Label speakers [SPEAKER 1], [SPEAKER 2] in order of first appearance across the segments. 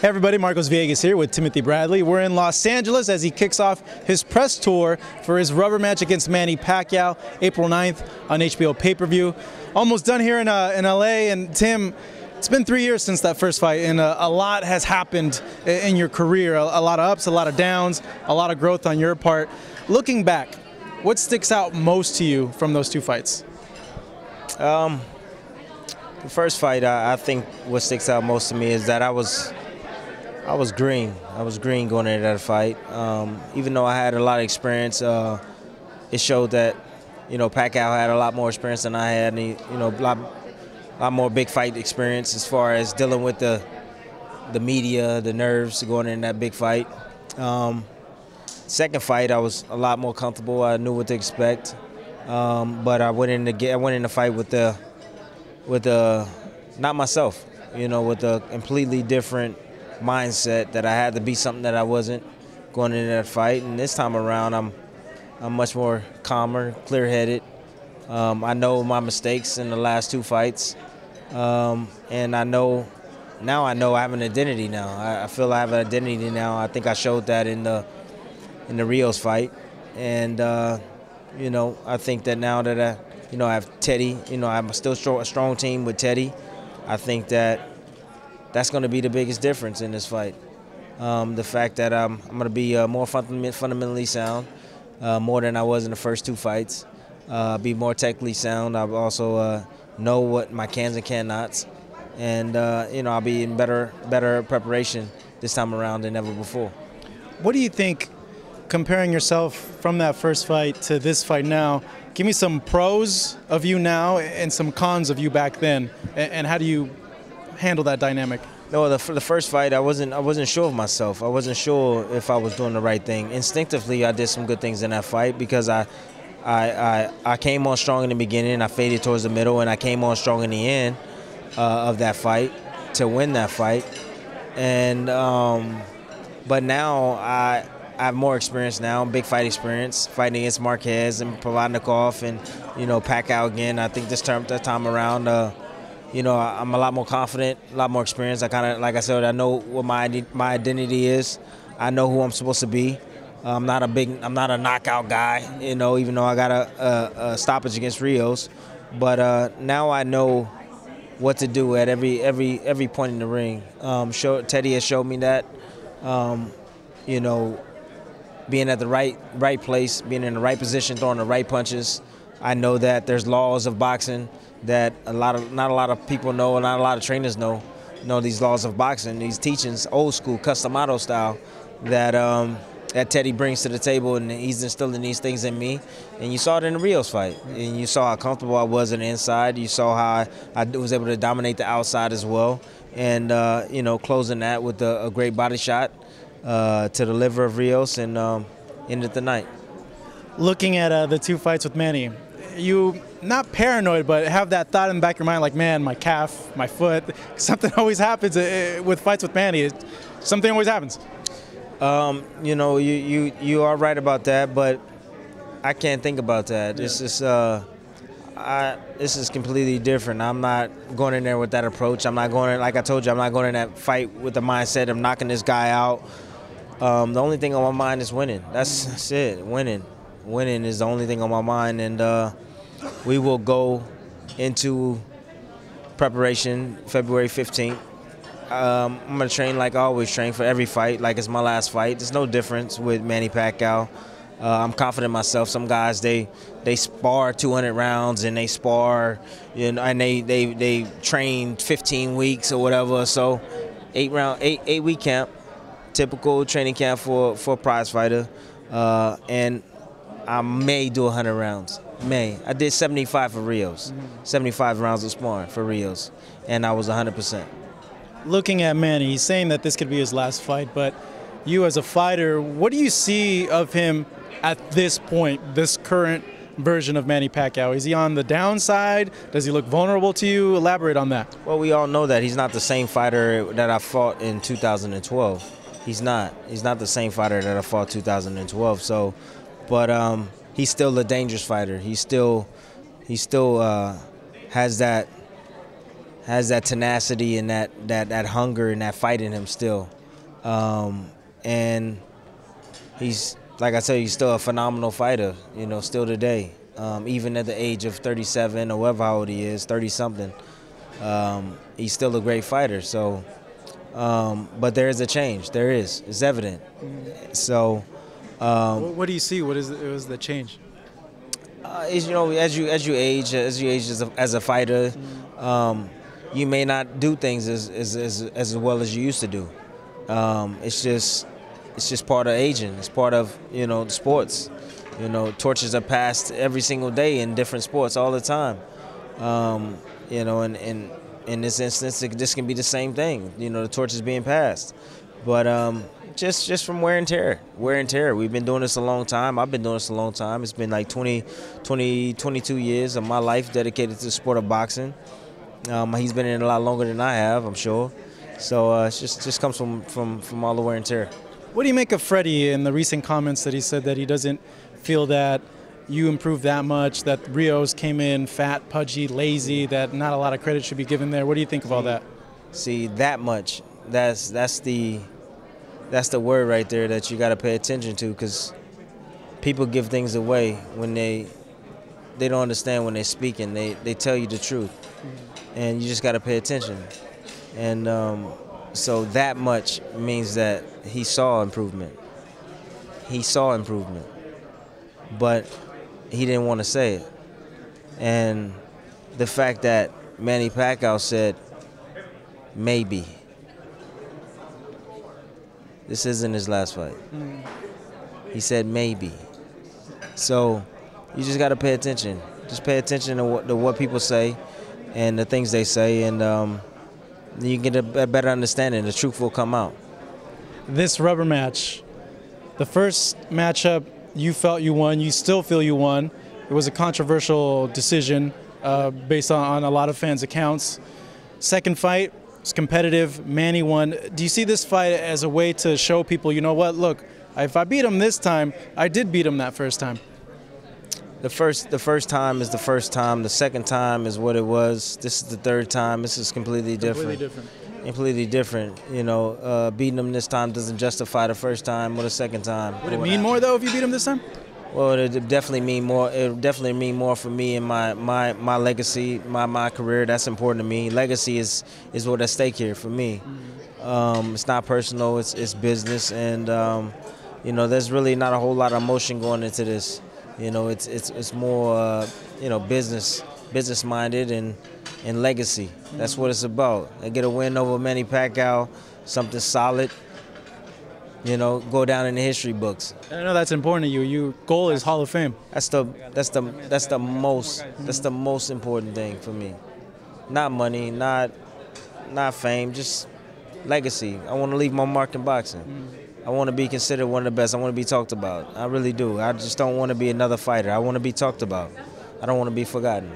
[SPEAKER 1] Hey everybody, Marcos Villegas here with Timothy Bradley. We're in Los Angeles as he kicks off his press tour for his rubber match against Manny Pacquiao, April 9th on HBO pay-per-view. Almost done here in LA, and Tim, it's been 3 years since that first fight, and a lot has happened in your career. A lot of ups, a lot of downs, a lot of growth on your part. Looking back, what sticks out most to you from those two fights?
[SPEAKER 2] The first fight, I think what sticks out most to me is that I was green. I was green going into that fight. Even though I had a lot of experience, it showed that, Pacquiao had a lot more experience than I had, and he, a lot more big fight experience as far as dealing with the media, the nerves going into that big fight. Second fight, I was a lot more comfortable. I knew what to expect, but I went in the fight with not myself, with a completely different mindset that I had to be something that I wasn't going into that fight. And this time around, I'm much more calmer, clear-headed. I know my mistakes in the last two fights, and I know I have an identity now. I feel I have an identity now. I think I showed that in the Rios fight, and I think that now that I have Teddy, I'm still a strong team with Teddy. I think that's going to be the biggest difference in this fight. The fact that I'm going to be more fundamentally sound, more than I was in the first two fights. Be more technically sound. I also know what my cans and cannots, and I'll be in better preparation this time around than ever before.
[SPEAKER 1] What do you think, comparing yourself from that first fight to this fight now? Give me some pros of you now and some cons of you back then, and how do you handle that dynamic?
[SPEAKER 2] No, the first fight, I wasn't sure of myself. I wasn't sure if I was doing the right thing. Instinctively, I did some good things in that fight because I came on strong in the beginning. I faded towards the middle, and I came on strong in the end of that fight to win that fight. And but now I have more experience now, big fight experience, fighting against Marquez and Provodnikov and Pacquiao again. I think this time around. I'm a lot more confident, a lot more experience. Like I said, I know what my identity is. I know who I'm supposed to be. I'm not a knockout guy, even though I got a stoppage against Rios. But now I know what to do at every point in the ring. Teddy has showed me that. Being at the right place, being in the right position, throwing the right punches. I know that there's laws of boxing that not a lot of people know, and not a lot of trainers know these laws of boxing, these teachings, old school, customado style, that Teddy brings to the table, and he's instilling these things in me. And you saw it in the Rios fight, and you saw how comfortable I was on the inside. You saw how I was able to dominate the outside as well, and closing that with a great body shot to the liver of Rios, and ended the night.
[SPEAKER 1] Looking at the two fights with Manny, you not paranoid, but have that thought in the back of your mind, like, man, my calf, my foot. Something always happens with fights with Manny. Something always happens. You are right about that, but I can't think about that. Yeah. This is completely different. I'm not going in there with that approach. I'm not going in, like I told you, I'm not going in that fight with the mindset of knocking this guy out. The only thing on my mind is winning. That's it. Winning is the only thing on my mind, and we will go into preparation February 15th. I'm going to train like I always train for every fight, like it's my last fight. There's no difference with Manny Pacquiao. I'm confident in myself. Some guys, they spar 200 rounds, and they spar, and they train 15 weeks or whatever. So 8-week camp, typical training camp for a prize fighter, and I may do 100 rounds. I did 75 for Rios, 75 rounds of sparring for Rios, and I was 100%. Looking at Manny, he's saying that this could be his last fight, but you as a fighter, what do you see of him at this point, this current version of Manny Pacquiao? Is he on the downside? Does he look vulnerable to you? Elaborate on that. Well,
[SPEAKER 2] we all know that he's not the same fighter that I fought in 2012. He's not. He's not the same fighter that I fought 2012. So, but he's still a dangerous fighter. He still has that
[SPEAKER 1] has that tenacity and that hunger and that fight in him still. And he's, like I said, he's still a phenomenal fighter, you know, still today. Even at the age of 37 or whatever old he is, 30-something, he's still a great fighter. So, but there is a change. There is. It's evident. So,
[SPEAKER 3] what do you see? What is the change?
[SPEAKER 1] You know, as you age as a fighter, you may not do things as well as you used to do. It's just part of aging. It's part of, you know, the sports. You know, torches are passed every single day in different sports all the time. You know, and in this instance, this can be the same thing. You know, the torch is being passed, but just from wear and tear. Wear and tear. We've been doing this a long time. I've been doing this a long time. It's been like 22 years of my life dedicated to the sport of boxing. He's been in it a lot longer than I have, I'm sure. So it just comes from all the wear and tear.
[SPEAKER 3] What do you make of Freddie in the recent comments that he said that he doesn't feel that you improved that much, that Rios came in fat, pudgy, lazy, that not a lot of credit should be given there? What do you think of all that?
[SPEAKER 1] See, that much, that's the word right there that you got to pay attention to, because people give things away when they don't understand when they're speaking. They tell you the truth, and you just got to pay attention. And so that much means that he saw improvement. He saw improvement, but he didn't want to say it. And the fact that Manny Pacquiao said, maybe, this isn't his last fight. He said maybe. So you just got to pay attention. Just pay attention to what people say and the things they say, and you get a better understanding. The truth will come out.
[SPEAKER 3] This rubber match, the first matchup, you felt you won. You still feel you won. It was a controversial decision based on a lot of fans' accounts. Second fight, it's competitive. Manny won. Do you see this fight as a way to show people, you know what, look, if I beat him this time, I did beat him that first time?
[SPEAKER 1] The first time is the first time. The second time is what it was. This is the third time. This is completely different. Completely different. You know, beating him this time doesn't justify the first time or the second time.
[SPEAKER 3] Would it mean more though if you beat him this time?
[SPEAKER 1] Well, it definitely mean more. It would definitely mean more for me and my legacy, my career. That's important to me. Legacy is what's at stake here for me. It's not personal. It's business, and you know, there's really not a whole lot of emotion going into this. You know, it's more you know, business minded and legacy. That's what it's about. I get a win over Manny Pacquiao, something solid. You know, go down in the history books.
[SPEAKER 3] I know that's important to you. Your goal is Hall of Fame.
[SPEAKER 1] That's the most important thing for me. Not money, not fame, just legacy. I want to leave my mark in boxing. I want to be considered one of the best. I want to be talked about. I really do. I just don't want to be another fighter. I want to be talked about. I don't want to be forgotten.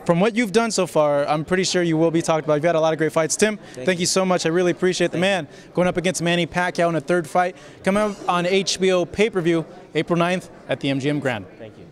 [SPEAKER 3] From what you've done so far, I'm pretty sure you will be talked about. You've had a lot of great fights. Tim, thank you so much. I really appreciate the man. Going up against Manny Pacquiao in a third fight. Coming up on HBO pay-per-view April 9th at the MGM Grand.
[SPEAKER 1] Thank you.